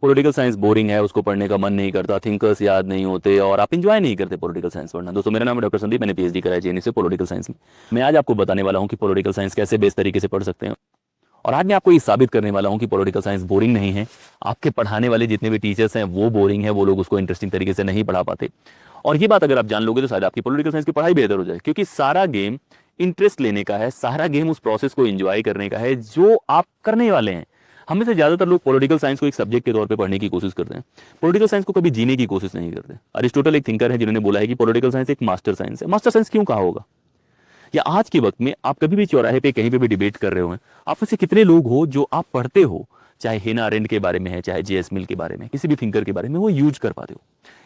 Political science boring है, उसको पढ़ने का मन नहीं करता, थिंकर्स याद नहीं होते और आप इंजॉय नहीं करते पॉलिटिकल साइंस पढ़ना। दोस्तों मेरा नाम है डॉक्टर संदीप, मैंने पीएचडी करा है जेएनयू से पॉलिटिकल साइंस में। मैं आज आपको बताने वाला हूँ कि पॉलिटिकल साइंस कैसे बेस्ट तरीके से पढ़ सकते हैं, और आज मैं आपको ये साबित करने वाला हूँ कि पॉलिटिकल साइंस बोरिंग नहीं है। आपके पढ़ाने वाले जितने भी टीचर्स हैं वो बोरिंग है, वो लोग उसको इंटरेस्टिंग तरीके से नहीं पढ़ा पाते। और ये बात अगर आप जान लोगे तो शायद आपकी पॉलिटिकल साइंस की पढ़ाई बेहतर हो जाए, क्योंकि सारा गेम इंटरेस्ट लेने का है, सारा गेम उस प्रोसेस को एंजॉय करने का है जो आप करने वाले हैं। हम में से ज्यादातर लोग पॉलिटिकल साइंस को एक सब्जेक्ट के तौर पे पढ़ने की कोशिश करते हैं, पॉलिटिकल साइंस को कभी जीने की कोशिश नहीं करते। अरिस्टोटल एक थिंकर है जिन्होंने बोला है कि पॉलिटिकल साइंस एक मास्टर साइंस है। मास्टर साइंस क्यों कहा होगा? या आज के वक्त में आप कभी भी चौराहे पे कहीं पे भी डिबेट कर रहे हो, आप में से कितने लोग हो जो आप पढ़ते हो, चाहे हेना अरेंड के बारे में है, चाहे जेएस मिल के बारे में, किसी भी थिंकर के बारे में, वो यूज कर पाते हो?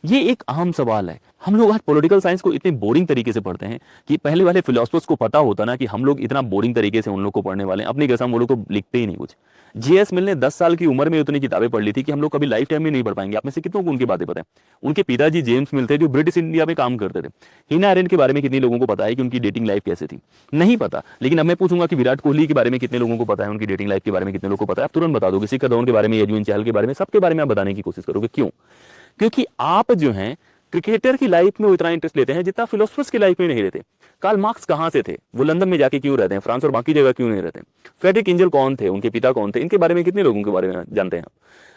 ये एक अहम सवाल है। हम लोग आज पॉलिटिकल साइंस को इतने बोरिंग तरीके से पढ़ते हैं कि पहले वाले फिलोसफर्स को पता होता ना कि हम लोग इतना बोरिंग तरीके से उन लोग को पढ़ने वाले हैं, अपनी कसम वो लोग तो लिखते ही नहीं कुछ। जेएस मिल ने 10 साल की उम्र में उतनी किताबें पढ़ ली थी कि हम लोग कभी लाइफ टाइम में नहीं पढ़ पाएंगे। आप में से कितनों को उनकी बातें पता है? उनके पिताजी जेम्स मिल थे जो ब्रिटिश इंडिया में काम करते थे। हिना अरेंड के बारे में कितने लोगों को पता है कि उनकी डेटिंग लाइफ कैसे थी? नहीं पता। लेकिन अब मैं पूछूंगा कि विराट कोहली के बारे में कितने लोगों को पता है, उनकी डेटिंग लाइफ के बारे में कितने लोगों को पता है? आप तुरंत बता दोगे। शिखर धवन के बारे में, यजुवेंद्र चहल के बारे में, सबके बारे में आप बताने की कोशिश करोगे। क्यों? क्योंकि आप जो हैं क्रिकेटर की लाइफ में उतना इंटरेस्ट लेते हैं जितना फिलोसफर्स की लाइफ में नहीं रहते। कार्ल मार्क्स कहां से थे? वो लंदन में जाके क्यों रहते हैं? फ्रांस और बाकी जगह क्यों नहीं रहते? फ्रेडरिक एंजल कौन थे? उनके पिता कौन थे? इनके बारे में कितने लोगों के बारे में जानते हैं?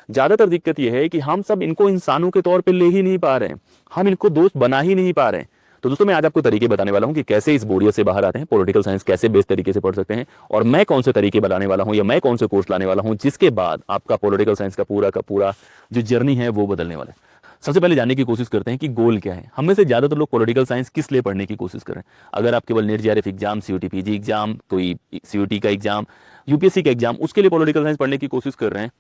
ज्यादातर दिक्कत यह है कि हम सब इनको इंसानों के तौर पर ले ही नहीं पा रहे हैं, हम इनको दोस्त बना ही नहीं पा रहे हैं। तो दोस्तों मैं आज आपको तरीके बताने वाला हूं कि कैसे इस बोरियत से बाहर आते हैं, पॉलिटिकल साइंस कैसे बेस्ट तरीके से पढ़ सकते हैं, और मैं कौन से तरीके बताने वाला हूं या मैं कौन से कोर्स लाने वाला हूं जिसके बाद आपका पॉलिटिकल साइंस का पूरा जो जर्नी है वो बदलने वाला है। सबसे पहले जानने की कोशिश करते हैं कि गोल क्या है। हम में से ज्यादातर लोग पॉलिटिकल साइंस किस लिए पढ़ने की कोशिश कर रहे हैं? अगर आप केवल NET JRF exam, CUET PG exam, कोई सीयूटी का एग्जाम, यूपीएससी का एग्जाम, उसके लिए पॉलिटिकल साइंस पढ़ने की कोशिश कर रहे हैं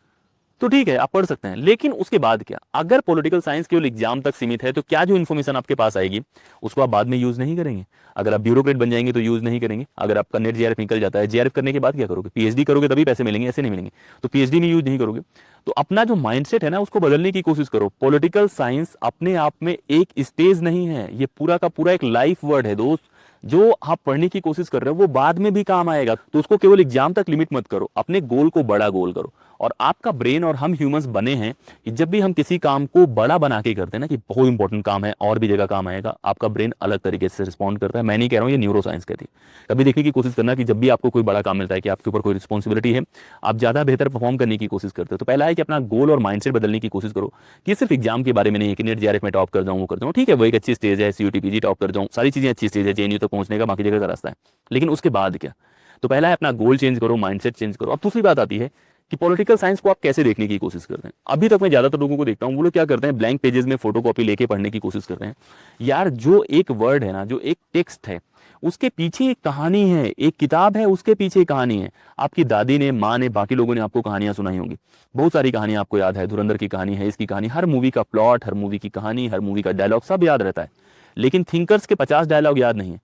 तो ठीक है, आप पढ़ सकते हैं। लेकिन उसके बाद क्या? अगर पॉलिटिकल साइंस केवल एग्जाम तक सीमित है तो क्या जो इन्फॉर्मेशन आपके पास आएगी उसको आप बाद में यूज नहीं करेंगे? अगर आप ब्यूरोक्रेट बन जाएंगे तो यूज नहीं करेंगे। अगर आपका नेट जेआरएफ निकल जाता है, जेआरएफ करने के बाद क्या करोगे? पीएचडी करोगे तभी पैसे मिलेंगे, ऐसे नहीं मिलेंगे। तो पीएचडी नहीं यूज नहीं करोगे। तो अपना जो माइंडसेट है ना उसको बदलने की कोशिश करो। पॉलिटिकल साइंस अपने आप में एक स्टेज नहीं है, ये पूरा का पूरा एक लाइफ वर्ड है दोस्त। जो आप पढ़ने की कोशिश कर रहे हो वो बाद में भी काम आएगा, तो उसको केवल एग्जाम तक लिमिट मत करो, अपने गोल को बड़ा गोल करो। और आपका ब्रेन और हम ह्यूमंस बने हैं कि जब भी हम किसी काम को बड़ा बना के करते हैं ना कि बहुत इंपॉर्टेंट काम है और भी जगह काम आएगा, आपका ब्रेन अलग तरीके से रिस्पॉन्ड करता है। मैं नहीं कह रहा हूं, ये न्यूरो साइंस कहती है। कभी देखने की कोशिश करना कि जब भी आपको कोई बड़ा काम मिलता है कि आपके ऊपर कोई रिस्पॉन्सिबिलिटी है, आप ज्यादा बेहतर परफॉर्म करने की कोशिश करते हो, तो पहला है कि अपना गोल और माइंडसेट बदलने की कोशिश करो कि सिर्फ एग्जाम के बारे में नहीं है कि नेट जेआरएफ में टॉप कर जाऊं, वो कर जाऊं। ठीक है, वो एक अच्छी स्टेज है, सीयूटी पीजी टॉप कर जाऊं, सारी चीजें अच्छी स्टेज है, जेएनयू तक पहुंचने का बाकी जगह का रास्ता है। लेकिन उसके बाद क्या? तो पहला है अपना गोल चेंज करो, माइंडसेट चेंज करो। अब दूसरी बात आती है कि पॉलिटिकल साइंस को आप कैसे देखने की कोशिश करते हैं। अभी तक मैं ज्यादातर लोगों को देखता हूं, वो लोग क्या करते हैं, ब्लैंक पेजेस में फोटोकॉपी लेके पढ़ने की कोशिश करते हैं। यार जो एक वर्ड है ना, जो एक टेक्स्ट है, उसके पीछे एक कहानी है, एक किताब है, उसके पीछे एक कहानी है। आपकी दादी ने, माँ ने, बाकी लोगों ने आपको कहानियां सुनाई होंगी, बहुत सारी कहानियां आपको याद है। धुरंधर की कहानी है, इसकी कहानी, हर मूवी का प्लॉट, हर मूवी की कहानी, हर मूवी का डायलॉग सब याद रहता है। लेकिन थिंकर्स के 50 डायलॉग याद नहीं है,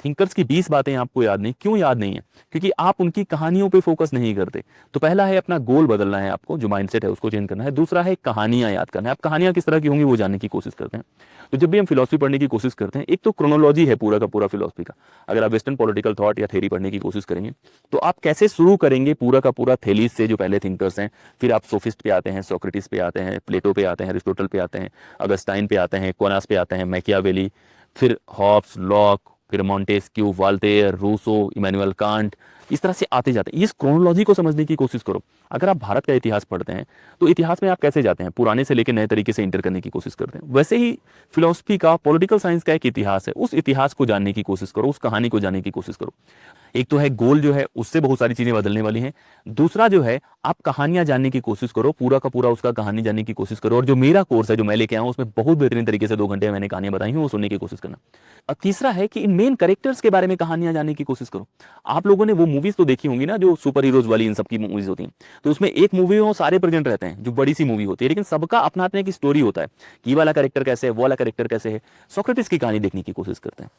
थिंकर्स की 20 बातें आपको याद नहीं। क्यों याद नहीं है? क्योंकि आप उनकी कहानियों पे फोकस नहीं करते। तो पहला है अपना गोल बदलना है, आपको जो माइंडसेट है उसको चेंज करना है। दूसरा है कहानियां याद करना है, आप कहानियां किस तरह की होंगी वो जानने की कोशिश करते हैं। तो जब भी हम फिलोसफी पढ़ने की कोशिश करते हैं, एक तो क्रोनोलॉजी है पूरा का पूरा फिलोसफी का। अगर आप वेस्टर्न पॉलिटिकल थॉट या थ्योरी पढ़ने की कोशिश करेंगे तो आप कैसे शुरू करेंगे पूरा का पूरा थेलीस से, जो पहले थिंकर्स हैं, फिर आप सोफिस्ट पे आते हैं, सोक्रेटिस पे आते हैं, प्लेटो पे आते हैं, अरिस्टोटल पे आते हैं, अगस्टाइन पे आते हैं, क्विनास पे आते हैं, मैकियावेली, फिर हॉब्स, लॉक, फिर Montesquieu, Voltaire, Rousseau, Immanuel Kant, इस तरह से आते जाते हैं। इस क्रोनोलॉजी को समझने की कोशिश करो। अगर आप भारत का इतिहास पढ़ते हैं तो इतिहास में आप कैसे जाते हैं, पुराने से लेकर नए तरीके से इंटर करने की कोशिश करते हैं। वैसे ही फिलोसफी का, पॉलिटिकल साइंस का एक इतिहास है, उस इतिहास को जानने की कोशिश करो, उस कहानी को जानने की कोशिश करो। एक तो है गोल जो है उससे बहुत सारी चीजें बदलने वाली हैं। दूसरा जो है आप कहानियां जानने की कोशिश करो, पूरा का पूरा उसका कहानी जानने की कोशिश करो। और जो मेरा कोर्स है जो मैं लेके आया हूं उसमें बहुत बेहतरीन तरीके से 2 घंटे में मैंने कहानियां बताई हूं, वो सुनने की कोशिश करना। और तीसरा है कि इन मेन कैरेक्टर्स के बारे में कहानियां जानने की कोशिश करो। आप लोगों ने वो मूवीज तो देखी होंगी ना जो सुपर हीरोज वाली, इन सबकी मूवीज होती हैं, तो उसमें एक मूवी में सारे प्रेजेंट रहते हैं, जो बड़ी सी मूवी होती है, लेकिन सबका अपना अपना एक स्टोरी होता है कि ये वाला कैरेक्टर कैसे है, वो वाला कैरेक्टर कैसे है। सोक्रेटिस की कहानी देखने की कोशिश करते हैं।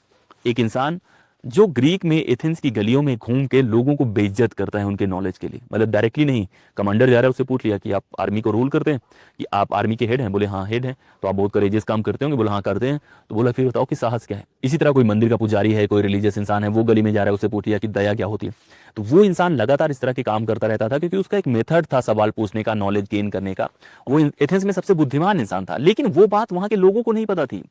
एक इंसान जो ग्रीक में एथेंस की गलियों में घूम के लोगों को बेइज्जत करता है उनके नॉलेज के लिए, मतलब डायरेक्टली नहीं, कमांडर जा रहा है उससे पूछ लिया कि आप आर्मी को रूल करते हैं, कि आप आर्मी के हेड हैं, बोले हाँ हेड हैं, तो आप बहुत करेजियस काम करते होंगे, बोला हाँ करते हैं, तो बोला फिर बताओ कि साहस क्या है। इसी तरह कोई मंदिर का पुजारी है, कोई रिलीजियस इंसान है, वो गली में जा रहा है, उससे पूछ लिया कि दया क्या होती है। तो वो इंसान लगातार इस तरह के काम करता रहता था क्योंकि उसका एक मेथड था सवाल पूछने का, नॉलेज गेन करने का। वो एथेंस में सबसे बुद्धिमान इंसान था, लेकिन वो बात वहां के लोगों को नहीं पता थी।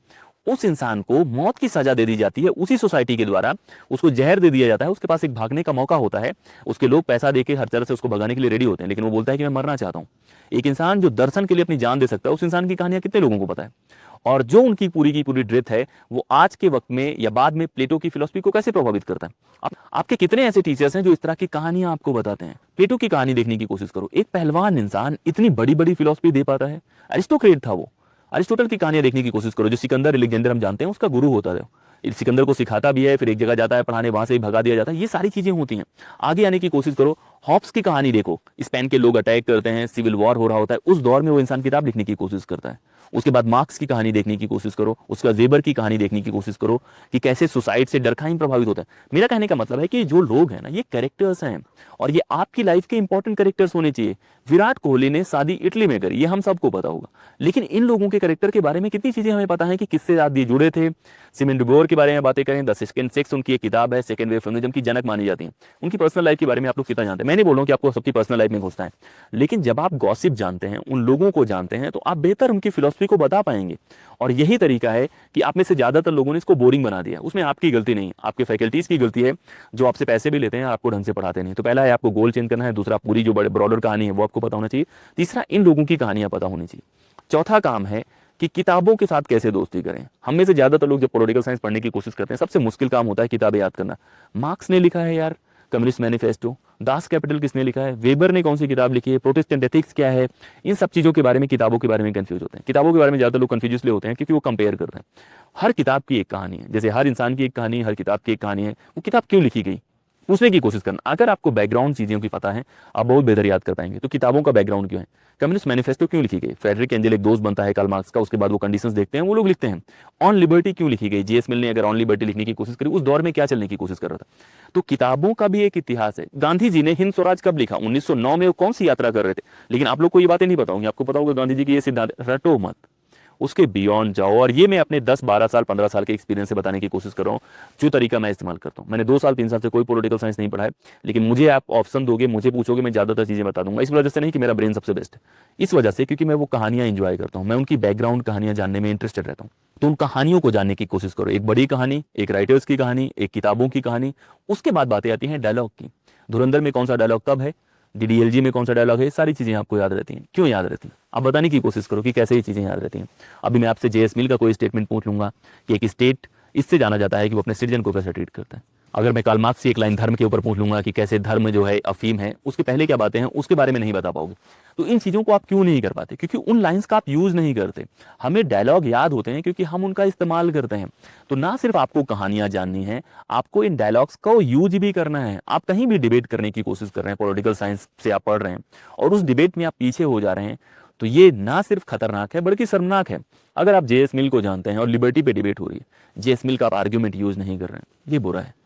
उस इंसान को मौत की सजा दे दी जाती है उसी सोसाइटी के द्वारा, उसको जहर दे दिया जाता है, उसके पास एक भागने का मौका होता है, उसके लोग पैसा देके हर तरह से उसको भगाने के लिए रेडी होते हैं, लेकिन वो बोलता है कि मैं मरना चाहता हूं। एक इंसान जो दर्शन के लिए अपनी जान दे सकता है, उस इंसान की कहानियां कितने लोगों को पता है। और जो उनकी पूरी की पूरी ड्रिथ है, वो आज के वक्त में या बाद में प्लेटो की फिलॉसफी को कैसे प्रभावित करता है। आपके कितने ऐसे टीचर्स हैं जो इस तरह की कहानियां आपको बताते हैं। प्लेटो की कहानी देखने की कोशिश करो, एक पहलवान इंसान इतनी बड़ी बड़ी फिलॉसफी दे पाता है। अरिस्टोक्रेट था वो। अरिस्टोटल की कहानियां देखने की कोशिश करो, जो सिकंदर अलेक्जेंडर हम जानते हैं उसका गुरु होता है। सिकंदर को सिखाता भी है, फिर एक जगह जाता है पढ़ाने, वहां से ही भगा दिया जाता है। ये सारी चीजें होती हैं। आगे आने की कोशिश करो, हॉब्स की कहानी देखो, स्पेन के लोग अटैक करते हैं, सिविल वॉर हो रहा होता है, उस दौर में वो इंसान किताब लिखने की कोशिश करता है। उसके बाद मार्क्स की कहानी देखने की कोशिश करो, उसका जेबर की कहानी देखने की कोशिश करो कि कैसे सुसाइड से डरखाइन प्रभावित होता है। मेरा कहने का मतलब है कि जो लोग हैं ना, ये कैरेक्टर्स हैं और ये आपकी लाइफ के इंपॉर्टेंट कैरेक्टर्स होने चाहिए। विराट कोहली ने शादी इटली में करी, ये हम सबको पता होगा, लेकिन इन लोगों के कैरेक्टर के बारे में कितनी चीजें हमें पता है कि किससे साथ ये जुड़े थे। सिमन डिबोर के बारे में बातें करें, द सेकंड सेक्स उनकी एक किताब है, सेकंड वेव फेमिनिज्म की जनक मानी जाती है। उनकी पर्सनल लाइफ के बारे में आप लोग कितना जानते हैं। मैं नहीं बोल रहा हूं कि आपको सबकी पर्सनल लाइफ में घुसना है, लेकिन जब आप गॉसिप जानते हैं, उन लोगों को जानते हैं, तो आप बेहतर उनकी फिलॉसफी को बता पाएंगे। और यही तरीका है कि आप में से ज्यादातर लोगों ने इसको बोरिंग बना दिया। उसमें आपकी गलती नहीं, आपके फैकल्टीज की गलती है जो आपसे पैसे भी लेते हैं, आपको ढंग से पढ़ाते नहीं। तो पहला है आपको गोल चेंज करना है, दूसरा पूरी जो बड़े ब्रॉडर कहानी है वो आपको पता होना चाहिए, तीसरा इन लोगों की कहानियां पता होनी चाहिए, चौथा काम है कि किताबों के साथ कैसे दोस्ती करें। हम में से ज्यादातर लोग जब पॉलिटिकल साइंस पढ़ने की कोशिश करते हैं, सबसे मुश्किल काम होता है किताबें याद करना। मार्क्स ने लिखा है यार कम्युनिस्ट मैनिफेस्टो, दास कैपिटल किसने लिखा है, वेबर ने कौन सी किताब लिखी है, प्रोटेस्टेंट एथिक्स क्या है, इन सब चीजों के बारे में, किताबों के बारे में कंफ्यूज होते हैं। किताबों के बारे में ज्यादातर लोग कंफ्यूज इसलिए होते हैं क्योंकि वो कंपेयर कर रहे हैं। हर किताब की एक कहानी है, जैसे हर इंसान की एक कहानी, हर किताब की एक कहानी है। वो किताब क्यों लिखी गई पूछने की कोशिश करना। अगर आपको बैकग्राउंड चीजों की पता है, आप बहुत बेहतर याद कर पाएंगे। तो किताबों का बैकग्राउंड क्यों है, कम्युनिस्ट मैनिफेस्टो क्यों लिखी गई, फ्रेडरिक एंजल एक दोस्त बनता है कार्ल मार्क्स का, उसके बाद वो कंडीशंस देखते हैं, वो लोग लिखते हैं। ऑन लिबर्टी क्यों लिखी गई, जेएस मिल ने अगर ऑन लिबर्टी लिखने की कोशिश करी, उस दौर में क्या चलने की कोशिश कर रहा था। तो किताबों का भी एक इतिहास है। गांधी जी ने हिंद स्वराज कब लिखा, 1909 में वो कौन सी यात्रा कर रहे थे, लेकिन आप लोग को ये बातें नहीं पता होंगी। आपको पता होगा गांधी जी की ये सिद्धांत, रटो मत, उसके बियॉन्ड जाओ। और ये मैं अपने 10 12 साल 15 साल के एक्सपीरियंस से बताने की कोशिश कर रहा हूँ, जो तरीका मैं इस्तेमाल करता हूँ। मैंने 2 साल 3 साल से कोई पॉलिटिकल साइंस नहीं पढ़ा है, लेकिन मुझे आप ऑप्शन दोगे, मुझे पूछोगे, मैं ज़्यादातर चीज़ें बता दूंगा। इस वजह से नहीं कि मेरा ब्रेन सबसे बेस्ट है, इस वजह से क्योंकि मैं वो कहानियां इंजॉय करता हूँ, मैं उनकी बैकग्राउंड कहानियां जानने में इंटरेस्टेड रहता हूँ। तो उन कहानियों को जानने की कोशिश करो, एक बड़ी कहानी, एक राइटर्स की कहानी, एक किताबों की कहानी। उसके बाद बातें आती हैं डायलॉग की। धुरंधर में कौन सा डायलॉग कब है, डीडीएलजी में कौन सा डायलॉग है, सारी चीजें आपको याद रहती हैं। क्यों याद रहती हैं, आप बताने की कोशिश करो कि कैसे ये चीजें याद रहती हैं। अभी मैं आपसे जेएस मिल का कोई स्टेटमेंट पूछ लूंगा कि एक स्टेट इससे जाना जाता है कि वो अपने सिटीजन को कैसे ट्रीट करता है। अगर मैं कार्ल मार्क्स से एक लाइन धर्म के ऊपर पूछ लूंगा कि कैसे धर्म जो है अफीम है, उसके पहले क्या बातें हैं, उसके बारे में नहीं बता पाओगे। तो इन चीजों को आप क्यों नहीं कर पाते, क्योंकि उन लाइंस का आप यूज नहीं करते। हमें डायलॉग याद होते हैं क्योंकि हम उनका इस्तेमाल करते हैं। तो ना सिर्फ आपको कहानियां जाननी है, आपको इन डायलॉग्स को यूज भी करना है। आप कहीं भी डिबेट करने की कोशिश कर रहे हैं, पॉलिटिकल साइंस से आप पढ़ रहे हैं और उस डिबेट में आप पीछे हो जा रहे हैं, तो ये ना सिर्फ खतरनाक है बल्कि शर्मनाक है। अगर आप जेएस मिल को जानते हैं और लिबर्टी पे डिबेट हो रही है, जेएस मिल का आप आर्ग्यूमेंट यूज नहीं कर रहे हैं, ये बुरा है।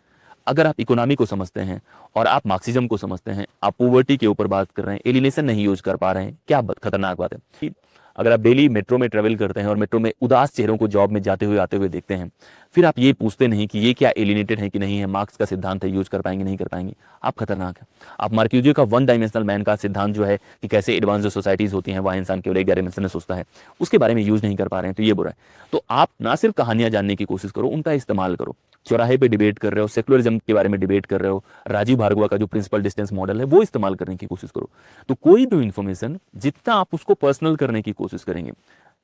अगर आप इकोनॉमी को समझते हैं और आप मार्क्सिज्म को समझते हैं, आप पॉवर्टी के ऊपर बात कर रहे हैं, एलिनेशन नहीं यूज कर पा रहे हैं, क्या खतरनाक बात है। अगर आप डेली मेट्रो में ट्रेवल करते हैं और मेट्रो में उदास चेहरों को जॉब में जाते हुए आते हुए देखते हैं, फिर आप ये पूछते नहीं कि ये क्या एलिनेटेड है कि नहीं है, मार्क्स का सिद्धांत है, यूज कर पाएंगे नहीं कर पाएंगे, आप खतरनाक है। आप मार्क्यूजियो का वन डायमेंशनल मैन का सिद्धांत जो है कि कैसे एडवांस जो सोसाइटीज होती हैं वहाँ इंसान केवल एक डायमेंशन में सोचता है, उसके बारे में यूज नहीं कर पा रहे हैं, तो ये बुरा है। तो आप ना सिर्फ कहानियां जानने की कोशिश करो, उनका इस्तेमाल करो। चौराहे पे डिबेट कर रहे हो, सेकुलरिज्म के बारे में डिबेट कर रहे हो, राजीव भार्गवा का जो प्रिंसिपल डिस्टेंस मॉडल है वो इस्तेमाल करने की कोशिश करो। तो कोई भी इंफॉर्मेशन जितना आप उसको पर्सनल करने की कोशिश करेंगे,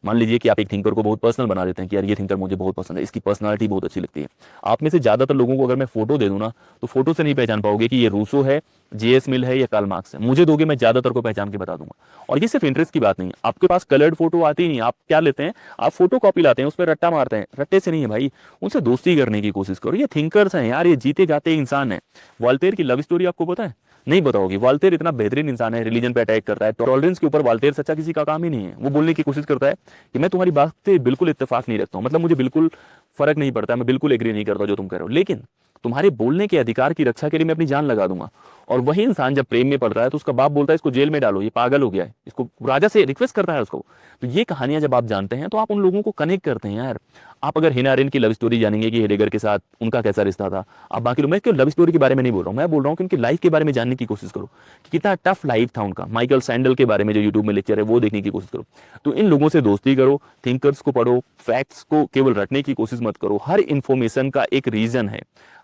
मान लीजिए कि आप एक थिंकर को बहुत पर्सनल बना देते हैं कि यार ये थिंकर मुझे बहुत पसंद है, इसकी पर्सनालिटी बहुत अच्छी लगती है। आप में से ज्यादातर लोगों को अगर मैं फोटो दे दूं ना, तो फोटो से नहीं पहचान पाओगे कि ये रूसो है, जेएस मिल है या कार्ल मार्क्स है। मुझे दोगे, मैं ज्यादातर को पहचान के बता दूंगा। और ये सिर्फ इंटरेस्ट की बात नहीं, आपके पास कलर्ड फोटो आती ही नहीं, आप क्या लेते हैं, आप फोटो कॉपी लाते हैं, उस पर रट्टा मारते हैं। रट्टे से नहीं है भाई, उनसे दोस्ती करने की कोशिश करो। ये थिंकर्स हैं यार, ये जीते जाते इंसान है। वॉल्टेयर की लव स्टोरी आपको पता है, नहीं पता होगी। वॉल्टेयर इतना बेहतरीन इंसान है, रिलीजन पे अटैक करता है, टॉलरेंस के ऊपर वॉल्टेयर सच्चा किसी का काम ही नहीं है। वो बोलने की कोशिश करता है कि मैं तुम्हारी बात से बिल्कुल इत्तेफाक नहीं रखता हूं, मतलब मुझे बिल्कुल फर्क नहीं पड़ता, मैं बिल्कुल एग्री नहीं करता जो तुम कह रहे हो, लेकिन तुम्हारे बोलने के अधिकार की रक्षा के लिए मैं अपनी जान लगा दूंगा। और वही इंसान जब प्रेम में पड़ रहा है तो उसका बाप बोलता है इसको जेल में डालो, ये पागल हो गया है, इसको राजा से रिक्वेस्ट करता है उसको। तो ये कहानियां जब आप जानते हैं तो आप उन लोगों को कनेक्ट करते हैं यार। आप अगर हिना अरेन की लव स्टोरी जानेंगे कि हेडेगर के साथ उनका कैसा रिश्ता था, आप बाकी लोग, मैं क्यों लव स्टोरी के बारे में नहीं बोल रहा हूँ, मैं बोल रहा हूँ कि उनकी लाइफ के बारे में जानने की कोशिश करो कि कितना टफ लाइफ था उनका। माइकल सैंडल के बारे में जो यूट्यूब में लेक्चर है वो देखने की कोशिश करो। तो इन लोगों से दोस्ती करो, थिंकर्स को पढ़ो, फैक्ट्स को केवल रटने की कोशिश मत करो। हर इंफॉर्मेशन का एक रीजन है,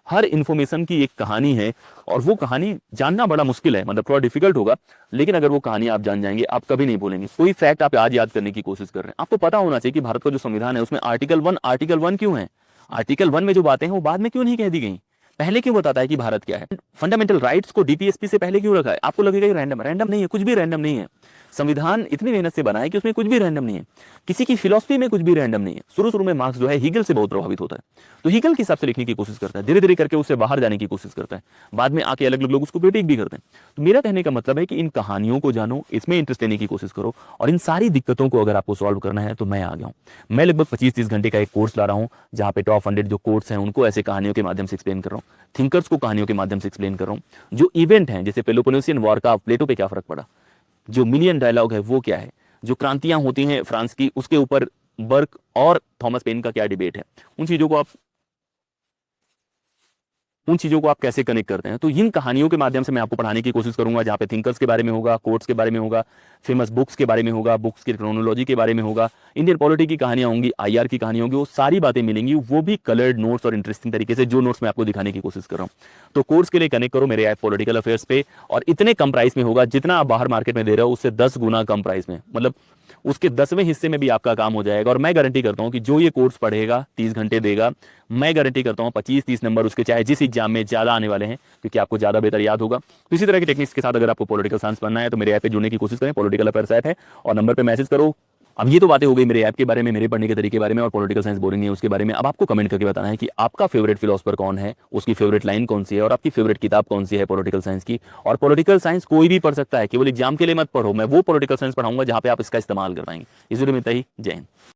हर इंफॉर्मेशन की एक कहानी है, और वो कहानी जानना बड़ा मुश्किल है, मतलब थोड़ा डिफिकल्ट होगा, लेकिन अगर वो कहानी आप जान जाएंगे आप कभी नहीं भूलेंगे। कोई फैक्ट आप आज याद करने की कोशिश कर रहे हैं, आपको पता होना चाहिए कि भारत का जो संविधान है उसमें आर्टिकल 1 क्यों है, आर्टिकल 1 में जो बातें हैं वो बाद में क्यों नहीं कह दी गई, पहले क्यों बताता है कि भारत क्या है। फंडामेंटल राइट्स को डीपीएसपी से पहले क्यों रखा है। आपको लगेगा कि रैंडम, रैंडम नहीं है, कुछ भी रैंडम नहीं है। संविधान इतनी मेहनत से बना है कि उसमें कुछ भी रैंडम नहीं है, किसी की फिलॉसफी में कुछ भी रैंडम नहीं है। शुरू शुरू में मार्क्स जो है हीगल से बहुत प्रभावित होता है, तो हीगल के हिसाब से लिखने की कोशिश करता है, धीरे धीरे करके उससे बाहर जाने की कोशिश करता है, बाद में आके अलग अलग लोग उसको क्रिटिक भी करते हैं। तो मेरा कहने का मतलब है कि इन कहानियों को जानो, इसमें इंटरेस्ट लेने की कोशिश करो, और इन सारी दिक्कतों को अगर आपको सॉल्व करना है तो मैं आ गया हूँ। मैं लगभग 25-30 घंटे का एक कोर्स ला रहा हूँ जहाँ पे टॉप 100 जो कोर्स हैं उनको ऐसे कहानियों के माध्यम से एक्सप्लेन कर रहा हूँ, थिंकर्स को कहानियों के माध्यम से एक्सप्लेन कर रहा हूँ। जो इवेंट हैं जैसे पेलोपोनेसियन वॉर का प्लेटो पे क्या फर्क पड़ा, जो मिलियन डायलॉग है वो क्या है, जो क्रांतियां होती हैं फ्रांस की उसके ऊपर बर्क और थॉमस पेन का क्या डिबेट है, उन चीजों को आप कैसे कनेक्ट करते हैं। तो इन कहानियों के माध्यम से मैं आपको पढ़ाने की कोशिश करूंगा, जहाँ पे थिंकर्स के बारे में होगा, कोट्स के बारे में होगा, फेमस बुक्स के बारे में होगा, बुक्स की क्रोनोलॉजी के बारे में होगा, इंडियन पॉलिटी की कहानियां होंगी, आईआर की कहानी होगी, वो सारी बातें मिलेंगी, वो भी कलर्ड नोट्स और इंटरेस्टिंग तरीके से, जो नोट्स मैं आपको दिखाने की कोशिश कर रहा हूँ। तो कोर्स के लिए कनेक्ट करो मेरे ऐप पॉलिटिकल अफेयर्स पे, और इतने कम प्राइस में होगा, जितना आप बाहर मार्केट में दे रहे हो उससे 10 गुना कम प्राइस में, मतलब उसके 10वें हिस्से में भी आपका काम हो जाएगा। और मैं गारंटी करता हूं कि जो ये कोर्स पढ़ेगा 30 घंटे देगा, मैं गारंटी करता हूं 25-30 नंबर उसके चाहे जिस एग्जाम में ज्यादा आने वाले हैं, क्योंकि आपको ज्यादा बेहतर याद होगा। तो इसी तरह की टेक्निक्स के साथ अगर आपको पॉलिटिकल साइंस पढ़ना है तो मेरे ऐप पे जुड़ने की कोशिश करें, पॉलिटिकल अफेयर्स ऐप है, और नंबर पे मैसेज करो। अब ये तो बातें हो गई मेरे ऐप के बारे में, मेरे पढ़ने के तरीके के बारे में, और पॉलिटिकल साइंस बोरिंग नहीं है उसके बारे में। अब आपको कमेंट करके बताना है कि आपका फेवरेट फिलोसफर कौन है, उसकी फेवरेट लाइन कौन सी है, और आपकी फेवरेट किताब कौन सी है पॉलिटिकल साइंस की। और पॉलिटिकल साइंस कोई भी पढ़ सकता है, केवल एग्जाम के लिए मत पढ़ो, मैं वो पॉलिटिकल साइंस पढ़ाऊंगा जहां पे आप इसका इस्तेमाल कर पाएंगे। इस वीडियो में इतना ही, जय हिंद।